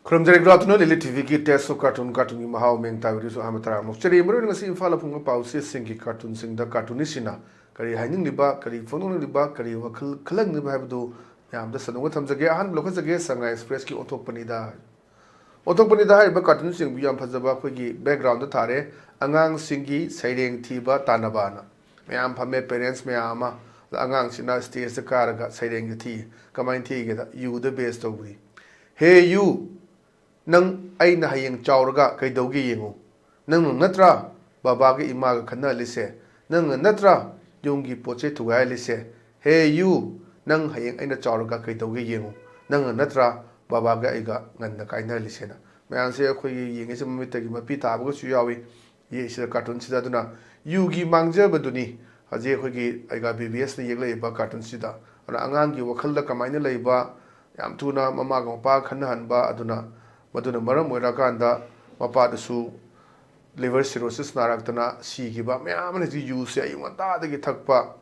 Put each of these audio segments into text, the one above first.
Kronjari Gratno Lili TV ki test of cartoon ki mahau meng tawiri so hamatara mokchari mero ngasi infala phunga pause singi cartoon sing da cartoonisina kari haining liba kari phonong liba kari wakhal khalang liba habdu yam da sanunga thamjage ahan lokha jage sanga express ki othok panida hai ba cartoon sing bi yam phajaba khoi gi background da thare angang singi saireng thiba tanabana mayam phame parents mayama angang sina stage da karaga saireng thi kamain thi ge da you the best tawri hey you nang ay na hayang chawraga kay dawgi yengu nang natra baba ge ima ga khana lise nang natra yonggi poche thugai lise hey you nang hayang ay na chawraga kay dawgi yengu nang natra baba ge aiga nganna kaina lise na mayan se khoi yengi se mamita gi mapi tabu su yawi ye se cartoon sida duna you gi mangja baduni haje khoi gi aiga bbs ne yeglai ba cartoon sida ana angang gi wakhal da kamaina leiba yam tuna mama ga pa khana hanba aduna maduna maram oirakanda mapadasu liver cirrhosis naraktana sigiba mayam ne use ayunga ta dagi thakpa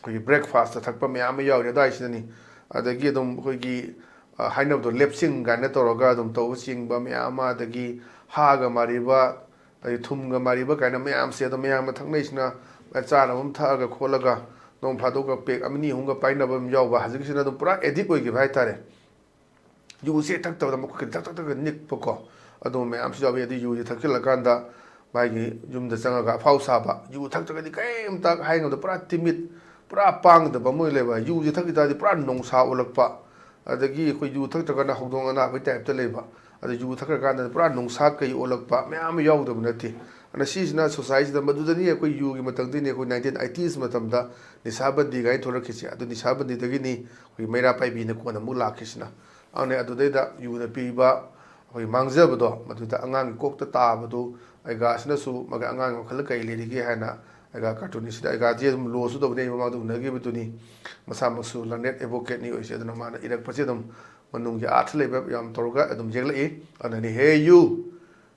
koi breakfast thakpa mayam yauri dai sinani adagi dum koi gi hainab do lepsing gana toroga dum to sing ba mayam adagi haga mariba ai thumga mariba kaina mayam se do mayam thaknai sina chana bum thaga kholaga dom phadoga pek amni hunga painabam yawba hajing sina dum pura edit oi gi bhai tare yu se thak taw da mok thak thak thak nik poko ado me am sijabe di yu thak khila kanda bai gi yum da changa ga phau sa ba yu thak thak di kaim tak hai ngam da pura timit pura pang da ba moi le ba yu ji thak da di pura nong sa ulak pa adagi khoi yu thak thak na hongdong na bai type ta le ba ado yu thak ka da pura nong sa kai ulak pa me am yaw da bunati ana si na society da madu da ni khoi yu gi matang di ne khoi 1980s matam da nisabandi gai thorak khisi ado nisabandi da gi ni khoi meira pai bi ne ko na mu la khisna ane adudeda yuda piba hoi mangjabado maduda angang kokta tabado aiga sinasu maga angang khal kai lerigi hana aiga cartoon sida aiga je dum lo su do ne ma du nagi bituni masa masu lanet advocate ni oise aduna mana irak pache dum manung ya ath leba yam toroga adum jeglai anani he you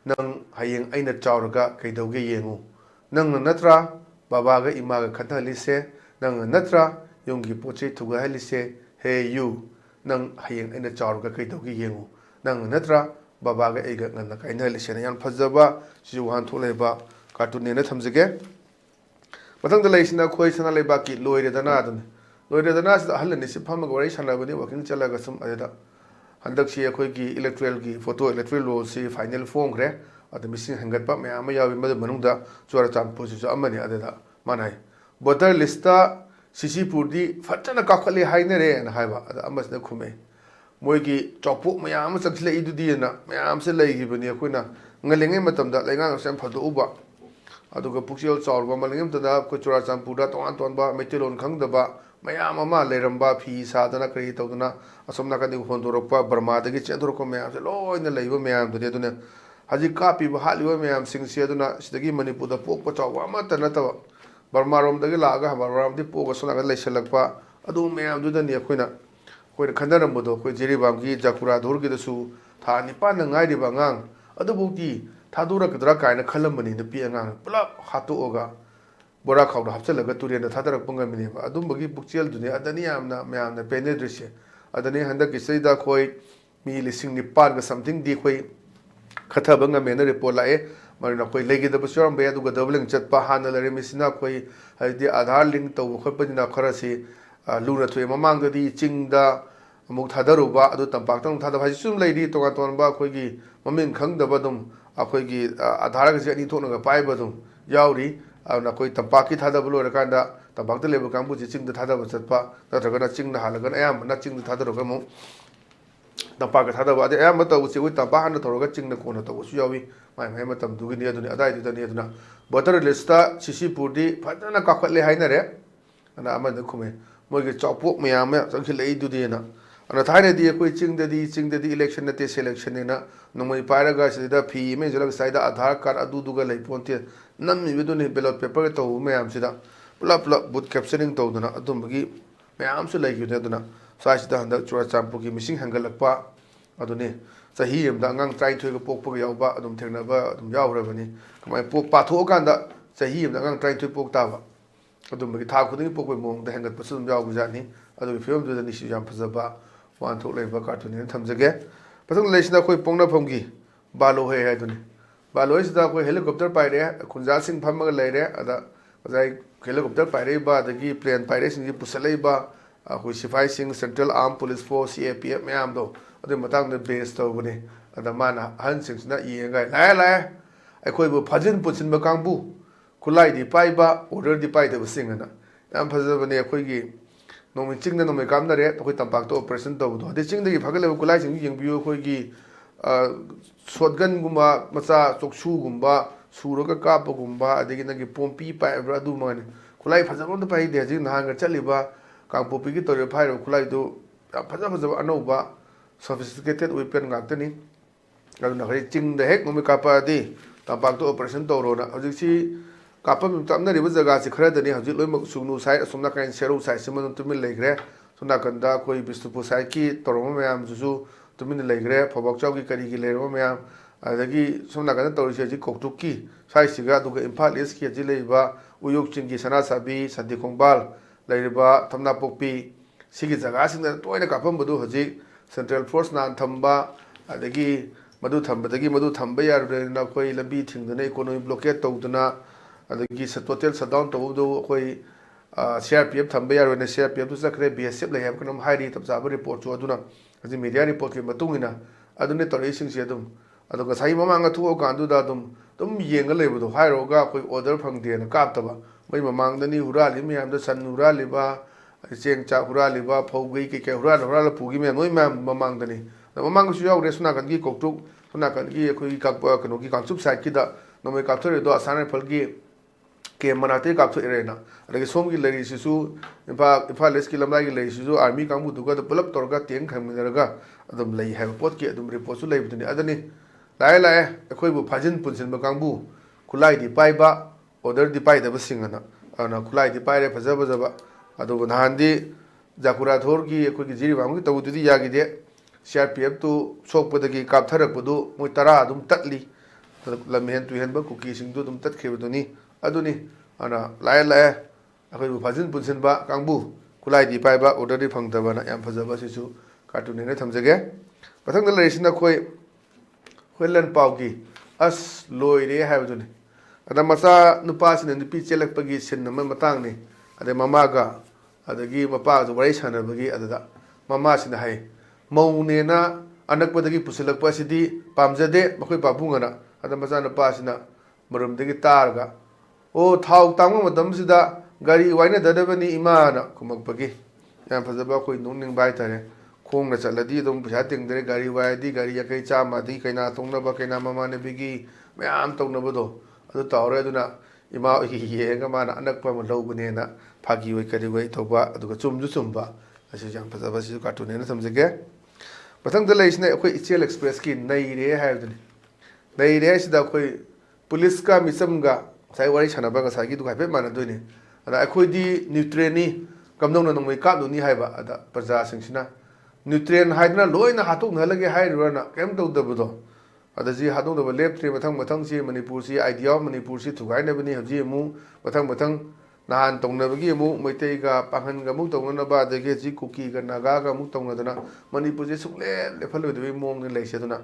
nang hayeng aina chawraga kaidauge yengu nang natra baba ga ima ga khatha lise nang natra yonggi poche thuga halise he you nang hayeng aina chawraga kai dawgi yengu nang natra baba ga aiga nganna kaina lisena yan phajaba si wan tholeba cartoon ne na thamjage mathang da leisina khoi sana leba ki loire dana adun loire dana sa hal ne sifam ga wari sana bani working chalaga sum ada handak si khoi ki electoral ki photo electoral law si final form gre ada missing hangat pa me ama yawi mad manungda chuara cham posi amani ada manai voter lista sisi purdi fatana kakhali hainere na haiba ada amas na khume moigi chopuk mayam chatle idudi na mayam se lei gi bani khoina ngalenge matam da lenga sem phadu uba aduga pukchel chawrba malengem tada ko chura champura ton ton ba metelon khangdaba mayam ama leramba phi sadana kri tawduna asomna ka di hondorokpa burma dagi chendorko mayam se loina leiba mayam de duna haji kapi ba haliba mayam sing se duna sidagi manipur da pokpa chawwa ma tanata Burma rom dagi laga Burma rom di poga sona ga leisalakpa adu mayam du da ni khoina khoina khandaram bodo khoi jiribam gi jakura dhur gi dasu tha ni pa na ngai ri ba ngang adu bukti thadura kadra kaina khalambani na pi angang pulap hatu oga bora khawda hapchalaga turena thadarak punga mini ba adum bagi bukchel duni adani amna mayamna penedrishe adani handak gi seida khoi mi lising ni par ga something di khoi khatha banga mena report lae marina khoi legi da busram be adu ga doubling chat pa hana lare misina khoi haidi aadhar link to khopani na kharasi luna thoi mamang da di chingda amuk thadaruba adu tampak tang thada bhaji sum leidi to ga ton ba khoi gi mamin khang da badum akhoi gi aadhar ga je ani thona ga pai badum yauri na khoi tampak ki thada bulo rakanda tampak da lebu kambu ji chingda thada ba chat pa natraga na chingna halagan ayam na chingda thadaru ga mu tampak ga thada ba de ayam ta uchi ui tampak han thoroga chingna kona to su yawi mai mai matam du gi ni aduni adai du ni aduna voter lista sisi purdi phadana ka khatle hainare ana ama da khume mogi chapok mayam ya changkhil ei du di na ana thaine di koi chingda di election na te selection na nomai paraga sida phi me jolag saida aadhar card adu du ga lei ponte nam mi du ni ballot paper to mayam sida pula pula boot capturing to duna adum bagi mayam su lei gi duna sa sida handa chura champu gi missing hangalakpa aduni sahi am da ngang try thoi ga pok pok yaw ba adum thengna ba adum yaw rabani kamai pok pa tho kan da sahi am da ngang try thoi pok ta ba adum bagi tha khuding pok mong da hangat pasum yaw bu jani adu film du da ni si jam phazaba wan thok lei ba cartoon ni thamjage ꯃꯊꯪꯗ ꯂꯩꯁꯤꯅ ꯑꯩꯈꯣꯏ ꯄꯣꯛꯅꯐꯝꯒꯤ ꯕꯥꯂꯣꯍꯩ ꯍꯥꯏꯗꯨꯅꯤ ꯕꯥꯂꯣꯍꯩꯁꯤꯗ ꯑꯩꯈꯣꯏ helicopter ꯄꯥꯏꯔꯦ ꯈꯨꯟꯖꯥꯁꯤꯡ ꯐꯝꯃꯒ ꯂꯩꯔꯦ ꯑꯗ ꯉꯁꯥꯏ helicopter ꯄꯥꯏꯔꯛꯏꯕ ꯑꯗꯒꯤ ꯄ꯭ꯂꯦꯟ ꯄꯥꯏꯔꯛꯏꯁꯤꯡꯁꯤ ꯄꯨꯁꯜꯂꯛꯏꯕ ꯑꯩꯈꯣꯏ ꯁꯤꯐꯥꯏꯁꯤꯡ ꯁꯦꯟꯇ꯭ꯔꯦꯜ ꯑꯥꯔꯝ ꯄꯨꯂꯤꯁ ꯐꯣꯔꯁ CAPF ꯃꯌꯥꯝꯗꯣ ꯑꯗꯨꯒꯤ ꯃꯇꯥꯡꯗ ꯕꯦꯁ ꯇꯧꯕꯅꯤ ꯑꯗ ꯃꯥꯅ ꯑꯍꯟꯁꯤꯡꯁꯤꯅ ꯌꯦꯡꯉꯒ ꯂꯥꯛꯑꯦ ꯑꯩꯈꯣꯏꯕꯨ ꯐꯥꯖꯤꯟ ꯄꯨꯟꯁꯤꯟꯕ ꯀꯥꯡꯕꯨ ꯈꯨꯠꯂꯥꯏꯗꯤ ꯄꯥꯏꯕ ꯑꯣꯔꯗꯔꯗꯤ ꯄꯥꯏꯗꯕꯁꯤꯡ ꯑꯅ ꯌꯥꯝ ꯐꯖꯕꯅꯦ ꯑꯩꯈꯣꯏꯒꯤ ꯅꯣꯡꯃꯩ ꯆꯤꯡꯗ ꯅꯣꯡꯃꯩ ꯀꯥꯞꯅꯔꯦ ꯑꯩꯈꯣꯏ ꯇꯝꯄꯥꯛꯇ ꯑꯣꯄꯔꯦꯁꯟ ꯇꯧꯕꯗꯣ ꯑꯗꯩ ꯆꯤꯡꯗꯒꯤ ꯐꯒꯠꯂꯤꯕ ꯈꯨꯠꯂꯥꯏꯁꯤꯡꯗꯨ ꯌꯦꯡꯕꯤꯌꯨ ꯑꯩꯈꯣꯏꯒꯤ ꯁꯣꯠꯒꯟꯒꯨꯝꯕ ꯃꯆꯥ ꯆꯣꯛꯁꯨꯒꯨꯝꯕ ꯁꯨꯔꯒ ꯀꯥꯞꯄꯒꯨꯝꯕ ꯑꯗꯒꯤ ꯅꯪꯒꯤ ꯄꯣꯝꯄꯤ ꯄꯥꯏꯕ꯭ꯔꯥ ꯑꯗꯨ ꯃꯉꯥꯏꯅꯤ ꯈꯨꯠꯂꯥꯏ ꯐꯖꯕ ꯑꯝꯇ ꯄꯥꯏꯗꯦ ꯍꯧꯖꯤꯛ ꯅꯍꯥꯟꯒ ꯆꯠꯂꯤꯕ ꯀꯥꯡꯄꯣꯛꯄꯤꯒꯤ ꯇꯧꯔꯤꯕ ꯐꯥꯏꯔꯤꯕ ꯈꯨꯠꯂꯥꯏꯗꯨ ꯌꯥꯝ ꯐꯖꯕ ꯑꯅꯧꯕ ꯁꯣꯐꯤꯁꯇꯤꯀꯦꯇꯦꯠ ꯋꯦꯄꯟ ꯉꯥꯛꯇꯅꯤ ꯑꯗꯨꯅ ꯍꯧꯖꯤꯛ ꯆꯤꯡꯗ ꯍꯦꯛ ꯅꯣꯡꯃꯩ ꯀꯥꯞꯄꯛꯑꯗꯤ ꯇꯝꯄꯥꯛꯇ ꯑꯣꯄꯔꯦꯁꯟ ꯇꯧꯔꯣꯅ ꯍꯧꯖꯤꯛꯁꯤ ꯀꯥꯞꯅꯔꯤꯕ ꯖꯒꯥꯁꯤ ꯈꯔꯗꯅꯤ ꯍꯧꯖꯤꯛ ꯂꯣꯏꯅꯃꯛ ꯁꯨꯒꯅꯨ ꯁꯥꯏꯠ ꯑꯁꯣꯝ ꯅꯥꯀꯟ ꯁꯦꯔꯧ ꯁꯥꯏꯠꯁꯤꯃ ꯇꯨꯃꯤꯟ ꯂꯩꯈ꯭ꯔꯦ ꯁꯣꯝ ꯅꯥꯀꯟꯗ ꯑꯩꯈꯣꯏ ꯕꯤꯁꯅꯨꯄꯨꯔ ꯁꯥꯏꯠꯀꯤ ꯇꯧꯔꯝꯕ ꯃꯌꯥꯝꯗꯨꯁꯨ ꯇꯨꯃꯤꯟꯅ ꯂꯩꯈ꯭ꯔꯦ ꯐꯧꯕꯥꯛꯆꯥꯎꯒꯤ ꯀꯔꯤꯒꯤ ꯂꯩꯔꯝꯕ ꯃꯌꯥꯝ ꯑꯗꯒꯤ ꯁꯣꯝ ꯅꯥꯀꯟꯗ ꯇꯧꯔꯤꯁꯦ ꯍꯧꯖꯤꯛ ꯀꯧꯇꯨꯛꯀꯤ ꯁ꯭ꯋꯥꯏꯁꯤꯒ ꯑꯗꯨꯒ ꯏꯝꯐꯥꯜ ꯏꯁꯀꯤ ꯍꯧꯖꯤꯛ ꯂꯩꯔꯤꯕ ꯎꯌꯣꯛ ꯆꯤꯡꯒꯤ ꯁꯅꯥꯁꯥꯕꯤ ꯁꯟꯊꯤ ꯂꯩꯔꯤꯕ ꯊꯝꯅꯥꯄꯣꯛꯄꯤ ꯁꯤꯒꯤ ꯖꯒꯥꯁꯤꯡꯗ ꯇꯣꯏꯅ ꯀꯥꯞꯄꯝꯕꯗꯨ ꯍꯧꯖꯤꯛ ꯁꯦꯟꯇ꯭ꯔꯦꯜ ꯐꯣꯔꯁ ꯅꯥꯟ ꯊꯝꯕ ꯑꯗꯒꯤ ꯃꯗꯨ ꯊꯝꯕꯗꯒꯤ ꯃꯗꯨ ꯊꯝꯕ ꯌꯥꯔꯣꯏꯅ ꯑꯩꯈꯣꯏ ꯂꯝꯕꯤ ꯊꯤꯡꯗꯨꯅ ꯏꯀꯣꯅꯣꯃꯤ ꯕ꯭ꯂꯣꯀꯦꯠ ꯇꯧꯗꯨꯅ ꯑꯗꯒꯤ ꯇꯣꯇꯦꯜ ꯁꯠꯗꯥꯎꯟ ꯇꯧꯕꯗꯨ ꯑꯩꯈꯣꯏ CRPF ꯊꯝꯕ ꯌꯥꯔꯣꯏꯅ CRPFꯇꯨ ꯆꯠꯈ꯭ꯔꯦ BSF ꯂꯩ ꯍꯥꯏꯕ ꯀꯩꯅꯣꯝ ꯍꯥꯏꯔꯤ ꯆꯞ ꯆꯥꯕ ꯔꯤꯄꯣꯔꯠꯁꯨ ꯑꯗꯨꯅ ꯍꯧꯖꯤꯛ ꯃꯦꯗꯤꯌꯥ ꯔꯤꯄꯣꯔꯠꯀꯤ ꯃꯇꯨꯡ ꯏꯟꯅ ꯑꯗꯨꯅ ꯇꯧꯔꯛꯏꯁꯤꯡꯁꯦ ꯑꯗꯣ ꯉꯁꯥꯏ ꯃꯃꯥꯡꯗ ꯊꯣꯛꯑꯀꯥꯟꯗꯨꯗ ꯑꯗꯨꯝ ꯌꯦꯡꯉ ꯂꯩꯕꯗꯣ ꯍꯥꯏꯔꯨꯔꯒ ꯑꯩꯈꯣꯏ ꯑꯣꯔꯗꯔ ꯐꯪꯗꯦꯅ ꯀꯥꯞꯇꯕ ꯃꯣꯏ ꯃꯃꯥꯡꯗꯅꯤ ꯍꯨꯔꯥꯜꯂꯤꯕ ꯃꯌꯥꯝꯗꯣ ꯁꯟ ꯍꯨꯔꯥꯜꯂꯤꯕ ꯆꯦꯡ ꯆꯥꯛ ꯍꯨꯔꯥꯜꯂꯤꯕ ꯐꯧꯒꯩ ꯀꯩꯀꯩ ꯍꯨꯔꯥꯜꯂ ꯄꯨꯈꯤ ꯃꯌꯥꯝ ꯅꯣꯏ ꯃꯌꯥꯝ ꯃꯃꯥꯡꯗꯅꯤ ꯃꯃꯥꯡꯗꯁꯨ ꯌꯥꯎꯔꯦ ꯁꯣꯝ ꯅꯥꯀꯟꯒꯤ ꯀꯧꯇꯨꯛ ꯁꯣꯝ ꯅꯥꯀꯟꯒꯤ ꯑꯩꯈꯣꯏꯒꯤ ꯀꯩꯅꯣꯒꯤ ꯀꯥꯡꯆꯨꯞ ꯁꯥꯏꯠꯀꯤꯗ ꯅꯣꯡꯃꯩ ꯀꯥꯞꯊꯣꯔꯛꯏꯗꯣ ꯑꯁꯥꯝ ꯔꯥꯏꯐꯜꯒꯤ ꯀꯦꯝ ꯃꯅꯥꯛꯇꯒꯤ ꯀꯥꯞꯊꯣꯛꯏꯔꯦꯅ ꯑꯗꯒꯤ ꯁꯣꯝꯒꯤ ꯂꯩꯔꯤꯁꯤꯁꯨ ꯏꯝꯐꯥꯜ ꯏꯁꯀꯤ ꯂꯝꯂꯥꯏꯒꯤ ꯂꯩꯔꯤꯁꯤꯁꯨ ꯑꯥꯔꯃꯤ ꯀꯥꯡꯕꯨꯗꯨꯒ ꯄꯨꯂꯞ ꯇꯧꯔꯒ ꯇꯦꯡ ꯈꯟꯃꯤꯟꯅꯔꯒ ꯑꯗꯨꯝ ꯂꯩ ꯍꯥꯏꯕ ꯄꯣꯠꯀꯤ ꯑꯗꯨꯝ ꯔꯤꯄꯣꯔꯠꯁꯨ ꯂꯩꯕꯗꯨꯅꯤ ꯑꯗꯨꯅꯤ ꯂꯥꯛꯑꯦ ꯑꯩꯈꯣꯏꯕꯨ ꯐꯥꯖꯤꯟ ꯄꯨꯟꯁꯤꯟꯕ ꯀꯥꯡꯕꯨ ꯈꯨꯠꯂꯥꯏꯗꯤ ꯄꯥꯏꯕ ꯑꯣꯔꯗꯔꯗꯤ ꯄꯥꯏꯗꯕꯁꯤꯡ ꯑꯗꯨꯅ ꯈꯨꯠꯂꯥꯏꯗꯤ ꯄꯥꯏꯔꯦ ꯐꯖꯕ ꯑꯗꯨꯒ ꯅꯍꯥꯟꯗꯤ ꯖꯥꯀꯨꯔꯥꯊꯣꯔꯒꯤ ꯑꯩꯈꯣꯏꯒꯤ ꯖꯤꯔꯤꯕꯥꯝꯒꯤ ꯇꯧꯕꯗꯨꯗꯤ ꯌꯥꯈꯤꯗꯦ CRPFꯇꯨ ꯁꯣꯛꯄꯗꯒꯤ ꯀꯥꯞꯊꯔꯛꯄꯗꯨ ꯃꯣꯏ 10 ꯑꯗꯨꯝ ꯇꯠꯂꯤ ꯂꯝꯍꯦꯟ ꯇꯨꯍꯦꯟꯕ ꯀꯨꯀꯤꯁꯤꯡꯗꯨ ꯑꯗꯨم ꯇꯠꯈꯤꯕꯗꯨꯅꯤ ꯑꯗꯨꯅꯤ ꯑꯗꯨꯅ ꯂꯥꯛꯑꯦ ꯑꯩꯈꯣꯏꯕꯨ ꯐꯥꯖꯤꯟ ꯄꯨꯟꯁꯤꯟꯕ ꯀꯥꯡꯕꯨ ꯈꯨꯠꯂꯥꯏꯗꯤ ꯄꯥꯏꯕ ꯑꯣꯔꯗꯔꯗꯤ ꯐꯪꯗꯕꯅ ꯌꯥꯝ ꯐꯖꯕ ꯑꯁꯤꯁꯨ ꯀꯥꯔꯇꯨꯟꯅꯦꯅ ꯊꯝꯖꯒꯦ ꯃꯊꯪꯗ ꯂꯩꯔꯤꯁꯤꯅ ꯑꯩꯈꯣꯏ ꯂꯟꯄꯥꯎꯒꯤ ꯑꯁ ꯂꯣꯏꯔꯦ ꯍꯥꯏꯕꯗꯨꯅꯤ ꯑꯗ ꯃꯆꯥ ꯅꯨꯄꯥꯁꯤꯅ ꯅꯨꯄꯤ ꯆꯦꯜꯂꯛꯄꯒꯤ ꯁꯤꯟ ꯑꯃ ꯃꯇꯥꯡꯅꯤ ꯑꯗꯩ ꯃꯃꯥꯒ ꯑꯗꯒꯤ ꯃꯄꯥꯒꯁꯨ ꯋꯥꯔꯤ ꯁꯥꯟꯅꯕꯒꯤ ꯑꯗꯨꯗ ꯃꯃꯥꯁꯤꯅ ꯍꯥꯏ ꯃꯧꯅꯦꯅ ꯑꯅꯛꯄꯗꯒꯤ ꯄꯨꯁꯤꯜꯂꯛꯄ ꯑꯁꯤꯗꯤ ꯄꯥꯝꯖꯗꯦ ꯃꯈꯣꯏ ꯄꯥꯕꯨꯡ ꯑꯗ ꯃꯆꯥꯅꯨꯄꯥꯁꯤꯅ ꯃꯔꯨꯝꯗꯒꯤ ꯇꯥꯔꯒ ꯑꯣ ꯊꯥꯎ ꯇꯥꯡꯕ ꯃꯇꯝꯁꯤꯗ ꯒꯥꯔꯤ ꯋꯥꯏꯅꯗꯕꯅꯤ ꯏꯃꯥꯅ ꯈꯨꯝꯃꯛꯄꯒꯤ ꯌꯥꯝ ꯐꯖꯕ ꯑꯩꯈꯣꯏ ꯅꯣꯛꯅꯤꯡꯕ ꯍꯥꯏꯇꯥꯔꯦ ꯈꯣꯡꯅ ꯆꯠꯂꯗꯤ ꯑꯗꯨꯝ ꯄꯩꯁꯥ ꯇꯤꯡꯗ꯭ꯔꯦ ꯒꯥꯔꯤ ꯋꯥꯏꯔꯗꯤ ꯒꯥꯔꯤ ꯌꯥꯡꯈꯩ ꯆꯥꯝꯃ ꯑꯗꯒꯤ ꯀꯩꯅꯥ ꯇꯣꯡꯅꯕ ꯀꯩꯅꯥ ꯃꯃꯥꯟꯅꯕꯤꯒꯤ ꯃꯌꯥꯝ ꯇꯧꯅꯕꯗꯣ ꯑꯗꯨ ꯇꯧꯔꯦ ꯑꯗꯨꯅ ꯏꯃꯥ ꯍꯣꯏꯒꯤ ꯌꯦꯡꯉꯒ ꯃꯥꯅ ꯑꯅꯛꯄ ꯑꯃ ꯂꯧꯕꯅꯦꯅ ꯐꯥꯒꯤ ꯑꯣꯏ ꯀꯔꯤ ꯑꯣꯏ ꯇꯧꯕ ꯑꯗꯨꯒ ꯆꯨꯝꯁꯨ ꯆꯨꯝꯕ ꯑꯁꯤꯁꯨ ꯌꯥꯝ ꯐꯖꯕ ꯑꯁꯤꯁꯨ ꯀꯥꯔꯇꯨꯟꯅꯦꯅ ꯊꯝꯖꯒꯦ ꯃꯊꯪꯗ ꯂꯩꯔꯤꯁꯤꯅ ꯑꯩꯈꯣꯏ ꯏꯆꯦꯜ ꯑꯦꯛꯁꯄ꯭ꯔꯦꯁꯀꯤ ꯅꯩꯔꯦ ꯍꯥꯏꯕꯗꯨꯅꯤ ꯅꯩꯔꯦ ꯍꯥꯏꯁꯤꯗ ꯑꯩꯈꯣꯏ ꯄꯨꯂꯤꯁꯀ ꯃꯤꯆꯝꯒ ꯉꯁꯥꯏ ꯋꯥꯔꯤ ꯁꯥꯟꯅꯕ ꯉꯁꯥꯏꯒꯤꯗꯨꯒ ꯍꯥꯏꯐꯦꯠ ꯃꯥꯟꯅꯗꯣꯏꯅꯤ ꯑꯗ ꯑꯩꯈꯣꯏꯗꯤ ꯅ꯭ꯌꯨꯇ꯭ꯔꯦꯟꯅꯤ ꯀꯝꯗꯧꯅ ꯅꯣꯡꯃꯩ ꯀꯥꯞꯂꯨꯅꯤ ꯍꯥꯏꯕ ꯑꯗ ꯄ꯭ꯔꯖꯥꯁꯤꯡꯁꯤꯅ ꯅ꯭ꯌꯨꯇ꯭ꯔꯦꯟ ꯍꯥꯏꯗꯅ ꯂꯣꯏꯅ ꯍꯥꯠꯇꯣꯛꯅꯍꯜꯂꯒꯦ ꯍꯥꯏꯔꯨꯔꯅ ꯀꯩꯝ ꯇꯧꯗꯕꯗꯣ ꯑꯗ ꯁꯤ ꯍꯥꯠꯇꯣꯛꯅꯕ ꯂꯦꯞꯇ꯭ꯔꯤ ꯃꯊꯪꯁꯤ ꯃꯅꯤꯄꯨꯔꯁꯤ ꯑꯥꯏꯗꯤꯌꯥ ꯑꯣꯐ ꯃꯅꯤꯄꯨꯔꯁꯤ ꯊꯨꯒꯥꯏꯅꯕꯅꯤ ꯍꯧꯖꯤꯛ ꯑꯃꯨꯛ ꯃꯊꯪ ꯅꯍꯥꯟ ꯇꯧꯅꯕꯒꯤ ꯑꯃꯨꯛ ꯃꯩꯇꯩꯒ ꯄꯥꯡꯒꯟꯒ ꯑꯃꯨꯛ ꯇꯧꯅꯅꯕ ꯑꯗꯒꯤ ꯍꯧꯖꯤꯛ ꯀꯨꯀꯤꯒ ꯅꯥꯒꯥꯒ ꯑꯃꯨꯛ ꯇꯧꯅꯗꯅ ꯃꯅꯤꯄꯨꯔꯁꯦ ꯂꯦꯞꯍꯜꯂꯣꯏꯗꯕꯒꯤ ꯃꯑꯣꯡꯗ ꯂꯩꯁꯦ ꯑꯗꯨꯅ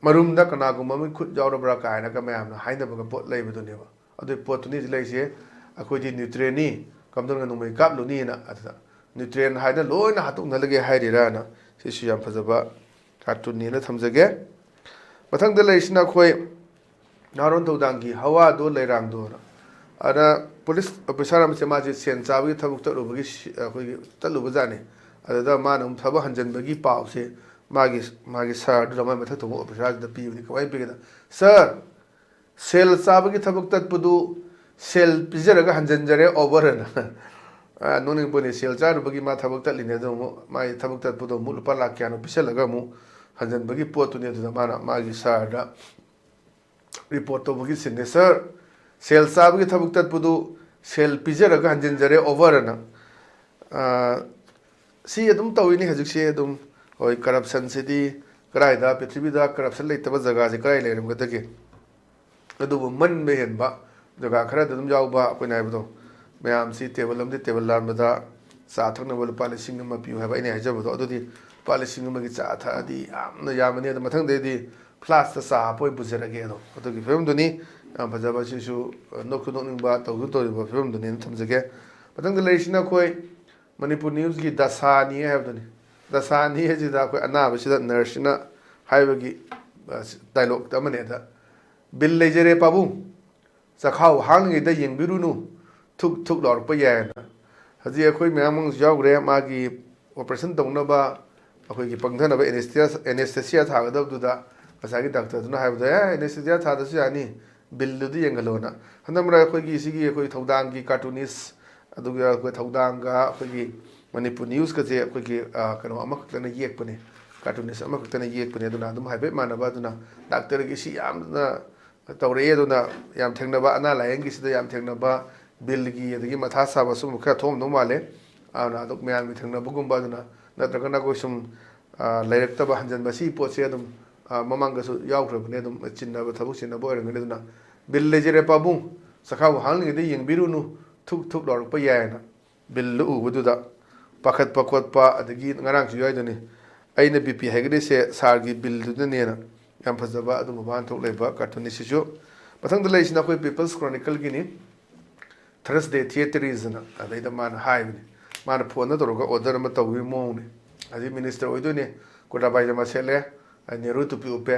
ꯃꯔꯨꯝꯗ ꯀꯅꯥꯒꯨꯝꯕ ꯑꯃꯒꯤ ꯈꯨꯠ ꯌꯥꯎꯔꯕ꯭ꯔꯥ ꯀꯥꯏꯅꯒ ꯃꯌꯥꯝꯅ ꯍꯥꯏꯅꯕꯒ ꯄꯣꯠ ꯂꯩꯕꯗꯨꯅꯦꯕ ꯑꯗꯨꯒꯤ ꯄꯣꯠꯇꯨꯅꯤ ꯍꯧꯖꯤꯛ ꯂꯩꯔꯤꯁꯦ ꯑꯩꯈꯣꯏꯗꯤ ꯅ꯭ꯌꯨꯇ꯭ꯔꯦꯟꯅꯤ ꯀꯝꯗꯧꯅ ꯅꯣꯡꯃꯩ ꯀꯥꯞꯂꯨꯅꯤꯅ ꯑꯗꯨꯗ ꯅ꯭ꯌꯨꯇ꯭ꯔꯦꯟ ꯍꯥꯏꯗꯅ ꯂꯣꯏꯅ ꯍꯥꯠꯇꯣꯛꯅꯍꯜꯂꯒꯦ ꯍꯥꯏꯔꯤꯔꯥꯅ ꯁꯤꯁꯨ ꯌꯥꯝ ꯐꯖꯕ ꯀꯥꯔꯇꯨꯟꯅꯦꯅ ꯊꯝꯖꯒꯦ ꯃꯊꯪꯗ ꯂꯩꯔꯤꯁꯤꯅ ꯑꯩꯈꯣꯏ ꯅꯍꯥꯔꯣꯟ ꯊꯧꯗꯥꯡꯒꯤ ꯍꯋꯥꯗꯣ ꯂꯩꯔꯥꯡꯗꯣꯅ ꯑꯗ ꯄꯨꯂꯤꯁ ꯑꯣꯐꯤꯁꯥꯔ ꯑꯃꯁꯦ ꯃꯥꯁꯦ ꯁꯦꯟ ꯆꯥꯕꯒꯤ ꯊꯕꯛ ꯆꯠꯂꯨꯕꯒꯤ ꯑꯩꯈꯣꯏꯒꯤ ꯆꯠꯂꯨꯕꯖꯥꯠꯅꯤ ꯑꯗꯨꯗ ꯃꯥꯅ ꯑꯃꯨꯛ ꯊꯕꯛ ꯍꯟꯖꯤꯟꯕꯒꯤ ꯄꯥꯎꯁꯦ ꯃꯥꯒꯤ ꯁꯥꯔꯗꯨꯅ ꯃꯥꯒꯤ ꯃꯊꯛ ꯊꯣꯡꯕ ꯑꯣꯐꯤꯁꯥꯔꯗꯨꯗ ꯄꯤꯕꯅꯤ ꯀꯃꯥꯏꯅ ꯄꯤꯒꯦꯗ ꯁꯥꯔ ꯁꯦꯜ ꯆꯥꯕꯒꯤ ꯊꯕꯛ ꯇꯠꯄꯗꯨ ꯁꯦꯜ ꯄꯤꯖꯔꯒ ꯍꯟꯖꯤꯟꯖꯔꯦ ꯑꯣꯚꯔ ꯑꯅ ꯅꯣꯡꯅꯤꯡꯕꯅꯤ ꯁꯦꯜ ꯆꯥꯔꯨꯕꯒꯤ ꯃꯥ ꯊꯕꯛ ꯇꯠꯂꯤꯅꯦ ꯑꯗꯨ ꯑꯃꯨꯛ ꯃꯥꯒꯤ ꯊꯕꯛ ꯇꯠꯄꯗꯣ ꯑꯃꯨꯛ ꯂꯨꯄꯥ ꯂꯥꯛ ꯀꯌꯥꯅꯣ ꯄꯤꯁꯜꯂꯒ ꯑꯃꯨꯛ ꯍꯟꯖꯤꯟꯕꯒꯤ ꯄꯣꯠꯇꯨꯅꯤ ꯑꯗꯨꯗ ꯃꯥꯅ ꯃꯥꯒꯤ ꯁꯥꯔꯗ ꯔꯤꯄꯣꯔꯠ ꯇꯧꯕꯒꯤ ꯁꯤꯟꯅꯦ ꯁꯥꯔ ꯁꯦꯜ ꯆꯥꯕꯒꯤ ꯊꯕꯛ ꯇꯠꯄꯗꯨ ꯁꯦꯜ ꯄꯤꯖꯔꯒ ꯍꯟꯖꯤꯟꯖꯔꯦ ꯑꯣꯚꯔ ꯑꯅ ꯁꯤ ꯑꯗꯨꯝ ꯇꯧꯏꯅꯤ ꯍꯧꯖꯤꯛꯁꯦ ꯑꯗꯨꯝ ꯍꯣꯏ ꯀꯔꯞꯁꯟꯁꯤꯗꯤ ꯀꯗꯥꯏꯗ ꯄ꯭ꯔꯤꯊꯤꯕꯤꯗ ꯀꯔꯞꯁꯟ ꯂꯩꯇꯕ ꯖꯒꯥꯁꯤ ꯀꯗꯥꯏ ꯂꯩꯔꯝꯒꯗꯒꯦ ꯑꯗꯨꯕꯨ ꯃꯟꯕ ꯍꯦꯟꯕ ꯖꯒꯥ ꯈꯔꯗ ꯑꯗꯨꯝ ꯌꯥꯎꯕ ꯑꯩꯈꯣꯏꯅ ꯍꯥꯏꯕꯗꯣ ꯃꯌꯥꯝꯁꯤ ꯇꯦꯕꯜ ꯑꯃꯗꯤ ꯇꯦꯕꯜ ꯂꯥꯟꯕꯗ ꯆꯥ ꯊꯛꯅꯕ ꯂꯨꯄꯥ 1,000 ꯄꯤꯌꯨ ꯍꯥꯏꯕ ꯑꯩꯅ ꯍꯥꯏꯖꯕꯗꯣ ꯑꯗꯨꯗꯤ ꯂꯨꯄꯥ 1,000ꯒꯤ ꯆꯥ ꯊꯛꯑꯗꯤ ꯌꯥꯝꯅ ꯌꯥꯝꯕꯅꯤ ꯑꯗꯣ ꯃꯊꯪꯗꯩꯗꯤ ꯐ꯭ꯂꯥꯁꯇ ꯆꯥ ꯍꯥꯞꯄ ꯑꯣꯏꯅ ꯄꯨꯖꯔꯒꯦ ꯑꯗꯣ ꯑꯗꯨꯒꯤ ꯐꯤꯕꯝꯗꯨꯅꯤ ꯌꯥꯝ ꯐꯖꯕ ꯁꯤꯁꯨ ꯅꯣꯛꯁꯨ ꯅꯣꯛꯅꯤꯡꯕ ꯇꯧꯁꯨ ꯇꯧꯔꯤꯕ ꯐꯤꯕꯝꯗꯨꯅꯦꯅ ꯊꯝꯖꯒꯦ ꯃꯊꯪꯗ ꯂꯩꯔꯤꯁꯤꯅ ꯑꯩꯈꯣꯏ ꯃꯅꯤꯄꯨꯔ ꯅ꯭ꯌꯨꯁꯀꯤ ꯗꯁꯥꯅꯤ ꯍꯥꯏꯕꯗꯨꯅꯤ ꯗꯁꯥꯅꯤ ꯍꯥꯏꯁꯤꯗ ꯑꯩꯈꯣꯏ ꯑꯅꯥꯕꯁꯤꯗ ꯅꯔꯁꯁꯤꯅ ꯍꯥꯏꯕꯒꯤ ꯗꯥꯏꯂꯣꯛ ꯑꯃꯅꯦ ꯑꯗ ꯕꯤꯜ ꯂꯩꯖꯔꯦ ꯄꯥꯕꯨꯡ ꯆꯈꯥꯎ ꯍꯥꯡꯂꯤꯉꯩꯗ ꯌꯦꯡꯕꯤꯔꯨꯅꯨ ꯊꯨꯛ ꯊꯨꯛ ꯂꯥꯎꯔꯛꯄ ꯌꯥꯏꯅ ꯍꯧꯖꯤꯛ ꯑꯩꯈꯣꯏ ꯃꯌꯥꯝ ꯑꯃꯁꯨ ꯌꯥꯎꯈ꯭ꯔꯦ ꯃꯥꯒꯤ ꯑꯣꯄꯔꯦꯁꯟ ꯇꯧꯅꯕ ꯑꯩꯈꯣꯏꯒꯤ ꯄꯪꯊꯅꯕ ꯑꯦꯅꯦꯁꯊꯦꯁꯤꯌꯥ ꯊꯥꯒꯗꯕꯗꯨꯗ ꯉꯁꯥꯏꯒꯤ ꯗꯥꯛꯇꯔꯗꯨꯅ ꯍꯥꯏꯕꯗ ꯑꯦꯅꯦꯁꯊꯦꯁꯤꯌꯥ ꯊꯥꯗꯁꯨ ꯌꯥꯅꯤ ꯕꯤꯜꯗꯨꯗꯤ ꯌꯦꯡꯍꯜꯂꯣꯅ ꯍꯟꯗꯛ ꯃꯔꯛ ꯑꯩꯈꯣꯏꯒꯤ ꯁꯤꯒꯤ ꯑꯩꯈꯣꯏ ꯊꯧꯗꯥꯡꯒꯤ ꯀꯥꯔꯇꯨꯅꯤꯁ ꯑꯗꯨꯒ ꯑꯩꯈꯣꯏ ꯊꯧꯗꯥꯡꯒ ꯑꯩꯈꯣꯏꯒꯤ ꯃꯅꯤꯄꯨꯔ ꯅ꯭ꯌꯨꯁꯀꯁꯦ ꯑꯩꯈꯣꯏꯒꯤ ꯀꯩꯅꯣ ꯑꯃꯈꯛꯇꯅ ꯌꯦꯛꯄꯅꯦ ꯀꯥꯔꯇꯨꯅꯤꯁ ꯑꯃꯈꯛꯇꯅ ꯌꯦꯛꯄꯅꯦ ꯑꯗꯨꯅ ꯑꯗꯨꯝ ꯍꯥꯏꯐꯦꯠ ꯃꯥꯟꯅꯕ ꯑꯗꯨꯅ ꯗꯥꯛꯇꯔꯒꯤ ꯁꯤ ꯌꯥꯝꯅ ꯇꯧꯔꯛꯑꯦ ꯑꯗꯨꯅ ꯌꯥꯝ ꯊꯦꯡꯅꯕ ꯑꯅꯥ ꯂꯥꯏꯌꯦꯡꯒꯤꯁꯤꯗ ꯌꯥꯝ ꯊꯦꯡꯅꯕ ꯕꯤꯜꯒꯤ ꯑꯗꯒꯤ ꯃꯊꯥ ꯁꯥꯕ ꯁꯨꯝꯕ ꯈꯔ ꯊꯣꯛꯑꯝꯗꯧ ꯃꯥꯜꯂꯦ ꯑꯗꯨꯅ ꯑꯗꯨꯝ ꯃꯌꯥꯝꯒꯤ ꯊꯦꯡꯅꯕꯒꯨꯝꯕ ꯑꯗꯨꯅ ꯅꯠꯇ꯭ꯔꯒꯅ ꯑꯩꯈꯣꯏ ꯁꯨꯝ ꯂꯩꯔꯛꯇꯕ ꯍꯟꯖꯤꯟꯕ ꯁꯤ ꯄꯣꯠꯁꯦ ꯑꯗꯨꯝ ꯃꯃꯥꯡꯗꯁꯨ ꯌꯥꯎꯈ꯭ꯔꯕꯅꯦ ꯑꯗꯨꯝ ꯆꯤꯟꯅꯕ ꯊꯕꯛ ꯆꯤꯟꯅꯕ ꯑꯣꯏꯔꯝꯒꯅꯤ ꯑꯗꯨꯅ ꯕꯤꯜ ꯂꯩꯖꯔꯦ ꯄꯥꯕꯨꯡ ꯆꯈꯥꯎ ꯍꯥꯡꯂꯤꯉꯩꯗ ꯌꯦꯡꯕꯤꯔꯨꯅꯨ ꯊꯨꯛ ꯊꯨꯛ ꯂꯥꯎꯔꯛꯄ ꯌꯥꯏꯅ ꯕꯤꯜꯗꯨ ꯎꯕꯗꯨꯗ ꯄꯥꯈꯠꯄ ꯈꯣꯠꯄ ꯑꯗꯒꯤ ꯉꯔꯥꯡꯁꯨ ꯌꯥꯎꯏꯗꯨꯅꯤ ꯑꯩꯅ BP ꯍꯥꯏꯒꯗ꯭ꯔꯤꯁꯦ ꯁꯥꯔꯒꯤ ꯕꯤꯜꯗꯨꯅꯅꯦꯅ ꯌꯥꯝ ꯐꯖꯕ ꯑꯗꯨꯝꯕ ꯋꯥꯍꯟꯊꯣꯛ ꯂꯩꯕ ꯀꯥꯔꯇꯨꯅꯤꯁꯁꯤꯁꯨ ꯃꯊꯪꯗ ꯂꯩꯔꯤꯁꯤꯅ ꯑꯩꯈꯣꯏ ꯄꯤꯄꯜꯁ ꯀ꯭ꯔꯣꯅꯤꯀꯜꯒꯤꯅꯤ ꯊꯔꯁꯗꯦ ꯊꯤꯌꯦꯇꯔꯤꯁꯅ ꯑꯗꯩꯗ ꯃꯥꯅ ꯍꯥꯏꯕꯅꯤ ꯃꯥꯅ ꯐꯣꯟꯗ ꯇꯧꯔꯒ ꯑꯣꯔꯗꯔ ꯑꯃ ꯇꯧꯕꯒꯤ ꯃꯑꯣꯡꯅꯤ ꯍꯧꯖꯤꯛ ꯃꯤꯅꯤꯁꯇꯔ ꯑꯣꯏꯗꯣꯏꯅꯤ ꯀꯨꯔꯇꯥ ꯄꯥꯏꯖꯃꯥ ꯁꯦꯠꯂꯦ ꯅꯦꯍꯔꯨ ꯇꯨꯄꯤ ꯎꯞꯄꯦ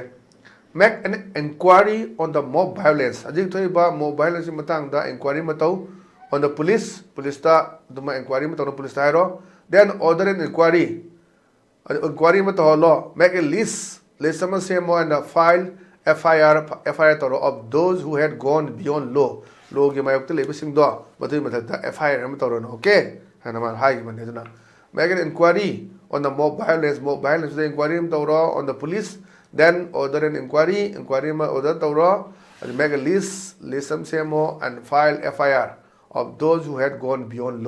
make an inquiry on the mob violence ꯍꯧꯖꯤꯛ ꯊꯣꯛꯏꯕ ꯃꯣb ꯚꯥꯏꯑꯣꯂꯦꯟꯁꯀꯤ ꯃꯇꯥꯡꯗ ꯏꯟꯀ꯭ꯋꯥꯏꯔꯤ ꯑꯃ ꯇꯧ ꯑꯣꯟ ꯗ ꯄꯨꯂꯤꯁꯇ ꯑꯗꯨꯃ ꯏꯟꯀ꯭ꯋꯥꯏꯔꯤ ꯑꯃ ꯇꯧꯅ ꯄꯨꯂꯤꯁꯇ ꯍꯥꯏꯔꯣ ꯗꯦꯟ ꯑꯣꯔꯗꯔ ꯑꯦꯟ ꯏꯟꯀ꯭ꯋꯥꯏꯔꯤ ꯑꯃ ꯇꯧꯍꯜꯂꯣ ꯃꯦꯛ ꯑꯦ ꯂꯤꯁ ꯑꯃ ꯁꯦꯝꯃꯣ ꯑꯦꯟ ꯐꯥꯏꯜ FIR ꯇꯧꯔꯣ of those who had ꯒꯣꯟ beyond ꯂꯣꯒꯤ ꯃꯥꯌꯣꯛꯇ ꯂꯩꯕꯁꯤꯡꯗꯣ ꯃꯗꯨꯒꯤ ꯃꯊꯛꯇ FIR ꯑꯃ ꯇꯧꯔꯅꯨ ꯑꯣꯀꯦ ꯍꯥꯏꯅ ꯃꯥꯅ ꯍꯥꯏꯈꯤꯕꯅꯤ ꯑꯗꯨꯅ make an inquiry on the mob ꯚꯥꯏꯑꯣꯂꯦꯟꯁꯇ ꯏꯟꯀ꯭ꯋꯥꯏꯔꯤ ꯑꯃ ꯇꯧꯔꯣ on the police then order an inquiry ꯑꯃ ꯑꯣꯔꯗꯔ ꯇꯧꯔꯣ ꯑꯗꯨ ꯃꯦꯛ ꯑꯦ ꯂꯤꯁ ꯑꯃ ꯁꯦꯝꯃꯣ and file FIR of those who had ꯒꯣꯟ beyond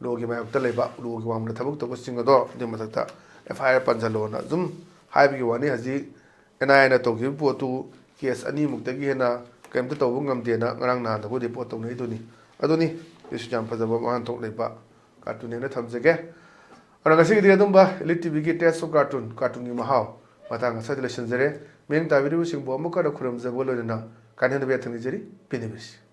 ꯂꯣꯒꯤ ꯃꯥꯌꯣꯛꯇ ꯂꯩꯕ ꯂꯣꯒꯤ ꯋꯥꯡꯃꯗ ꯊꯕꯛ ꯇꯧꯕꯁꯤꯡ ꯑꯗꯣ ꯑꯗꯨꯒꯤ ꯃꯊꯛꯇ FIR ꯄꯟꯁꯤꯜꯂꯣꯅ ꯑꯗꯨꯝ ꯍꯥꯏꯕꯒꯤ ꯋꯥꯅꯤ ꯍꯧꯖꯤꯛ NIAꯅ ꯇꯧꯈꯤꯕ ꯄꯣꯠꯇꯨ ꯀꯦꯁ 2ꯃꯨꯛꯇꯒꯤ ꯍꯦꯟꯅ ꯀꯩꯝꯇ ꯇꯧꯕ ꯉꯝꯗꯦꯅ ꯉꯔꯥꯡ ꯅꯍꯥꯟꯗꯕꯨ ꯔꯤꯄꯣꯔꯠ ꯇꯧꯅꯩꯗꯨꯅꯤ ꯑꯗꯨꯅꯤ ꯁꯤꯁꯨ ꯌꯥꯝ ꯐꯖꯕ ꯋꯥꯍꯟꯊꯣꯛ ꯂꯩꯕ ꯀꯥꯔꯇꯨꯟꯅꯦꯅ ꯊꯝꯖꯒꯦ ꯑꯗꯨꯅ ꯉꯁꯤꯒꯤꯗꯤ ꯑꯗꯨꯝꯕ ꯏꯂꯤꯠ ꯇꯤꯚꯤꯒꯤ ꯇꯦꯁ ꯑꯣꯐ ꯀꯥꯔꯇꯨꯟꯒꯤ ꯃꯍꯥꯎ ꯃꯇꯥꯡ ꯑꯁꯤꯗ ꯂꯣꯏꯁꯤꯟꯖꯔꯦ ꯃꯤꯠꯌꯦꯡ ꯇꯥꯕꯤꯔꯤꯕꯁꯤꯡꯕꯨ ꯑꯃꯨꯛ ꯍꯟꯅ ꯈꯨꯔꯨꯝꯖꯕ ꯂꯣꯏꯅꯅ ꯀꯥꯏꯅꯅꯕ ꯌꯥꯊꯪ ꯅꯤꯖꯔꯤ ꯄꯤꯅꯕꯤꯁꯤ